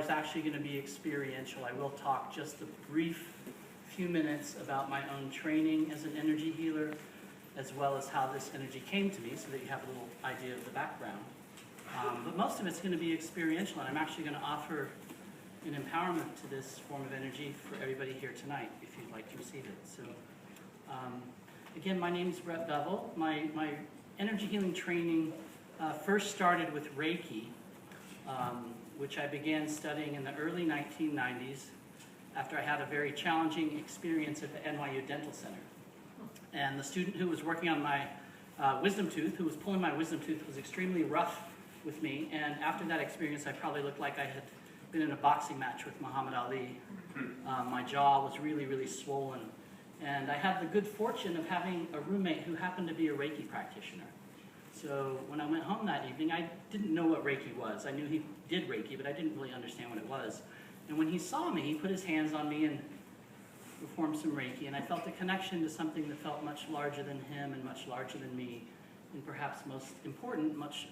is actually going to be experiential. I will talk just a brief few minutes about my own training as an energy healer, as well as how this energy came to me, so that you have a little idea of the background. But most of it's going to be experiential, and I'm actually going to offer an empowerment to this form of energy for everybody here tonight, if you'd like to receive it. So, again, my name is Brett Bevell. My energy healing training first started with Reiki, which I began studying in the early 1990s after I had a very challenging experience at the NYU Dental Center. And the student who was working on my wisdom tooth, who was pulling my wisdom tooth, was extremely rough with me. And after that experience, I probably looked like I had been in a boxing match with Muhammad Ali. My jaw was really, really swollen. And I had the good fortune of having a roommate who happened to be a Reiki practitioner. So when I went home that evening, I didn't know what Reiki was. I knew he did Reiki, but I didn't really understand what it was. And when he saw me, he put his hands on me and performed some Reiki, and I felt a connection to something that felt much larger than him and much larger than me, and perhaps most important, much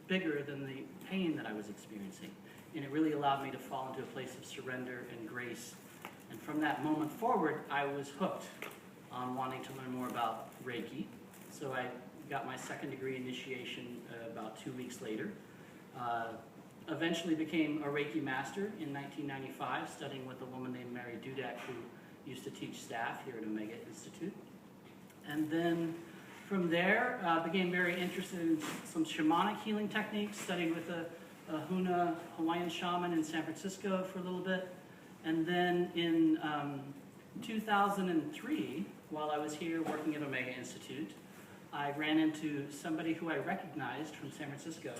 bigger than the pain that I was experiencing. And it really allowed me to fall into a place of surrender and grace. And from that moment forward, I was hooked on wanting to learn more about Reiki. So I got my second degree initiation about 2 weeks later. Eventually became a Reiki master in 1995, studying with a woman named Mary Dudek, who used to teach staff here at Omega Institute. And then from there, became very interested in some shamanic healing techniques, studied with a Huna Hawaiian shaman in San Francisco for a little bit. And then in 2003, while I was here working at Omega Institute, I ran into somebody who I recognized from San Francisco,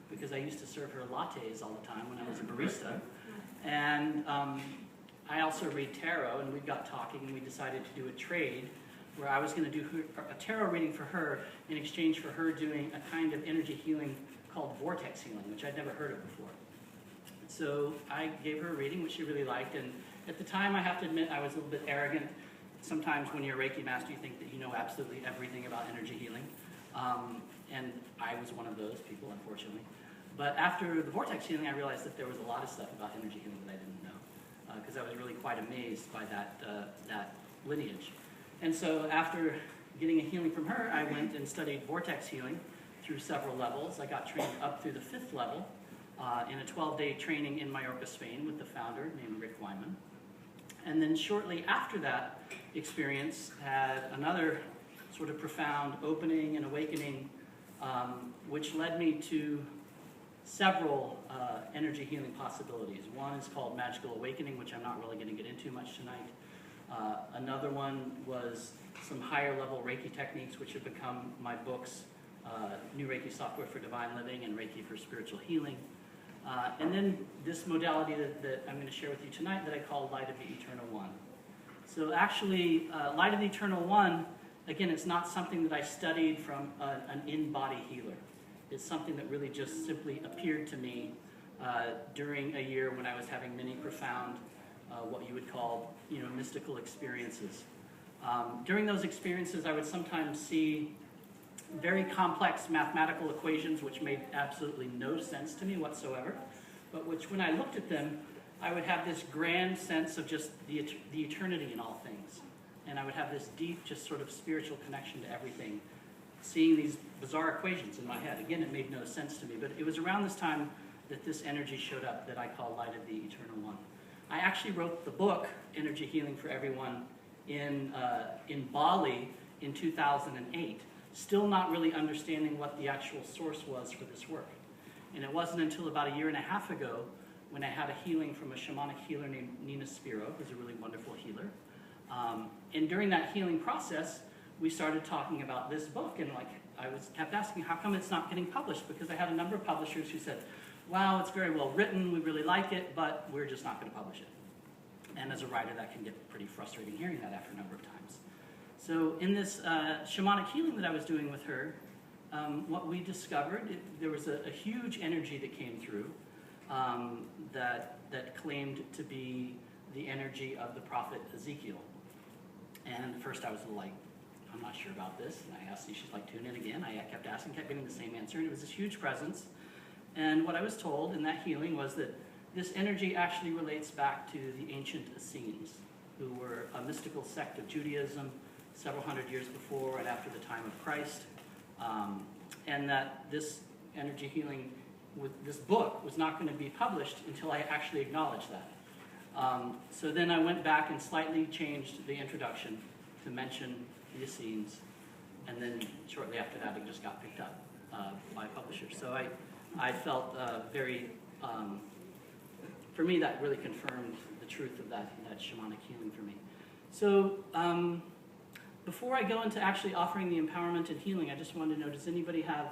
because I used to serve her lattes all the time when I was a barista. And I also read tarot, and we got talking, and we decided to do a trade where I was going to do a tarot reading for her in exchange for her doing a kind of energy healing called vortex healing, which I'd never heard of before. So I gave her a reading, which she really liked, and at the time, I have to admit, I was a little bit arrogant. Sometimes when you're a Reiki master, you think that you know absolutely everything about energy healing. And I was one of those people, unfortunately. But after the vortex healing, I realized that there was a lot of stuff about energy healing that I didn't know, because I was really quite amazed by that lineage. And so after getting a healing from her, I went and studied vortex healing through several levels. I got trained up through the 5th level in a 12-day training in Mallorca, Spain, with the founder named Rick Wyman. And then shortly after that experience, had another sort of profound opening and awakening, which led me to several energy healing possibilities. One is called Magical Awakening, which I'm not really going to get into much tonight. Another one was some higher level Reiki techniques, which have become my books, New Reiki Software for Divine Living and Reiki for Spiritual Healing. And then this modality that I'm going to share with you tonight that I call Light of the Eternal One. So actually, Light of the Eternal One, again, it's not something that I studied from an in-body healer. It's something that really just simply appeared to me during a year when I was having many profound, what you would call, mystical experiences. During those experiences, I would sometimes see very complex mathematical equations which made absolutely no sense to me whatsoever, but which, when I looked at them, I would have this grand sense of just the eternity in all things. And I would have this deep, just sort of spiritual connection to everything, seeing these bizarre equations in my head. Again, it made no sense to me, but it was around this time that this energy showed up that I call Light of the Eternal One. I actually wrote the book, Energy Healing for Everyone, in Bali in 2008, still not really understanding what the actual source was for this work. And it wasn't until about 1.5 years ago when I had a healing from a shamanic healer named Nina Spiro, who's a really wonderful healer. And during that healing process, we started talking about this book, and I kept asking, how come it's not getting published? Because I had a number of publishers who said, wow, it's very well written, we really like it, but we're just not going to publish it. And as a writer, that can get pretty frustrating hearing that after a number of times. So in this shamanic healing that I was doing with her, what we discovered, there was a huge energy that came through that claimed to be the energy of the prophet Ezekiel. And at first I was like, I'm not sure about this. And I asked, she's like, tune in again. I kept asking, kept getting the same answer. And it was this huge presence. And what I was told in that healing was that this energy actually relates back to the ancient Essenes, who were a mystical sect of Judaism several hundred years before and after the time of Christ, and that this energy healing, this book was not going to be published until I actually acknowledged that. So then I went back and slightly changed the introduction to mention the Essenes, and then shortly after that it just got picked up by publishers. So I felt very, for me that really confirmed the truth of that shamanic healing for me. So before I go into actually offering the empowerment and healing, I just wanted to know, does anybody have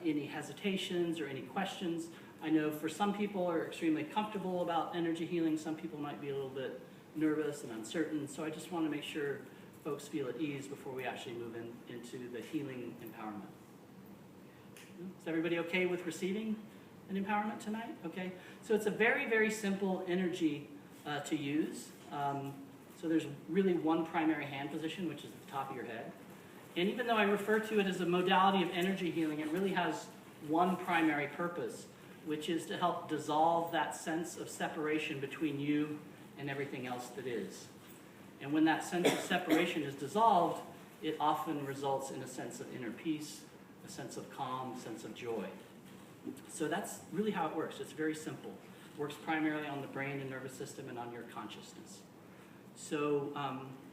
any hesitations or any questions? I know for some people are extremely comfortable about energy healing, some people might be a little bit nervous and uncertain, so I just want to make sure folks feel at ease before we actually move into the healing empowerment. Is everybody okay with receiving an empowerment tonight? Okay, so it's a very, very simple energy to use. So there's really one primary hand position, which is at the top of your head. And even though I refer to it as a modality of energy healing, it really has one primary purpose, which is to help dissolve that sense of separation between you and everything else that is. And when that sense of separation is dissolved, it often results in a sense of inner peace, a sense of calm, a sense of joy. So that's really how it works. It's very simple. It works primarily on the brain and nervous system and on your consciousness. So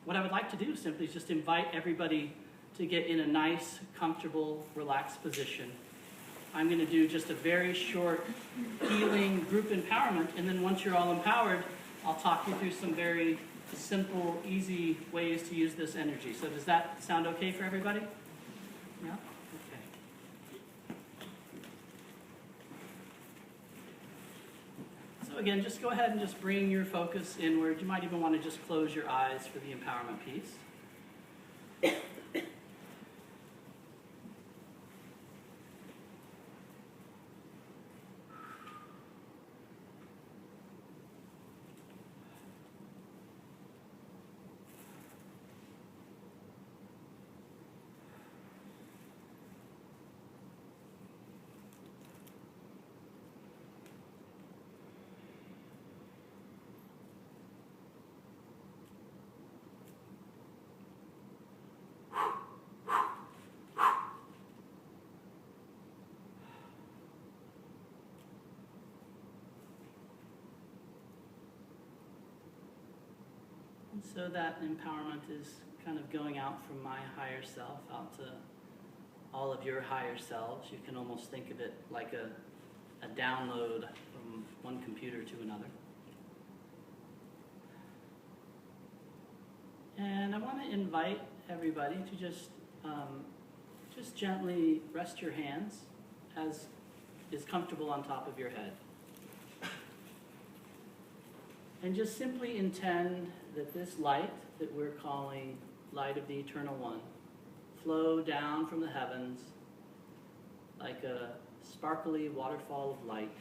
what I would like to do simply is just invite everybody to get in a nice, comfortable, relaxed position. I'm going to do just a very short healing group empowerment, and then once you're all empowered, I'll talk you through some very simple, easy ways to use this energy. So does that sound okay for everybody? Yeah? Okay. So again, just go ahead and just bring your focus inward. You might even want to just close your eyes for the empowerment piece. So that empowerment is kind of going out from my higher self out to all of your higher selves. You can almost think of it like a download from one computer to another. And I want to invite everybody to just gently rest your hands as is comfortable on top of your head. And just simply intend that this light that we're calling light of the Eternal One flow down from the heavens like a sparkly waterfall of light,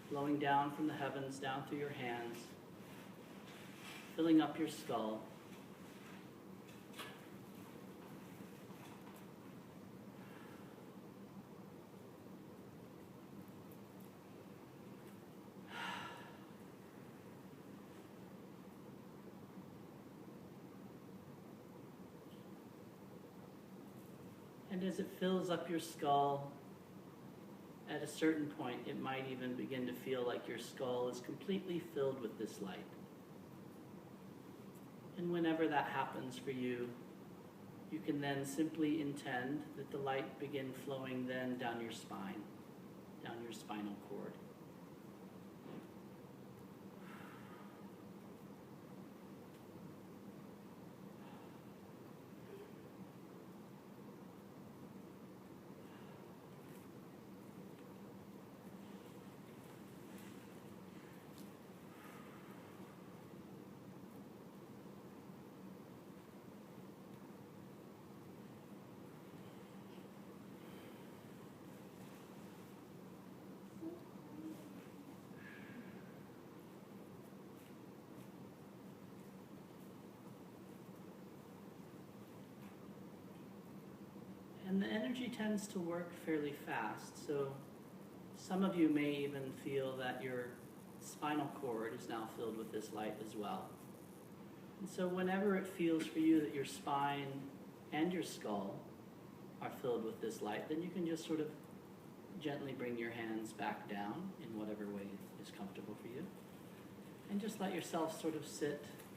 flowing down from the heavens, down through your hands, filling up your skull. And as it fills up your skull, at a certain point, it might even begin to feel like your skull is completely filled with this light. And whenever that happens for you, you can then simply intend that the light begin flowing then down your spine, down your spinal cord. And the energy tends to work fairly fast, so Some of you may even feel that your spinal cord is now filled with this light as well. And so whenever it feels for you that your spine and your skull are filled with this light, then you can just sort of gently bring your hands back down in whatever way is comfortable for you. And just let yourself sort of sit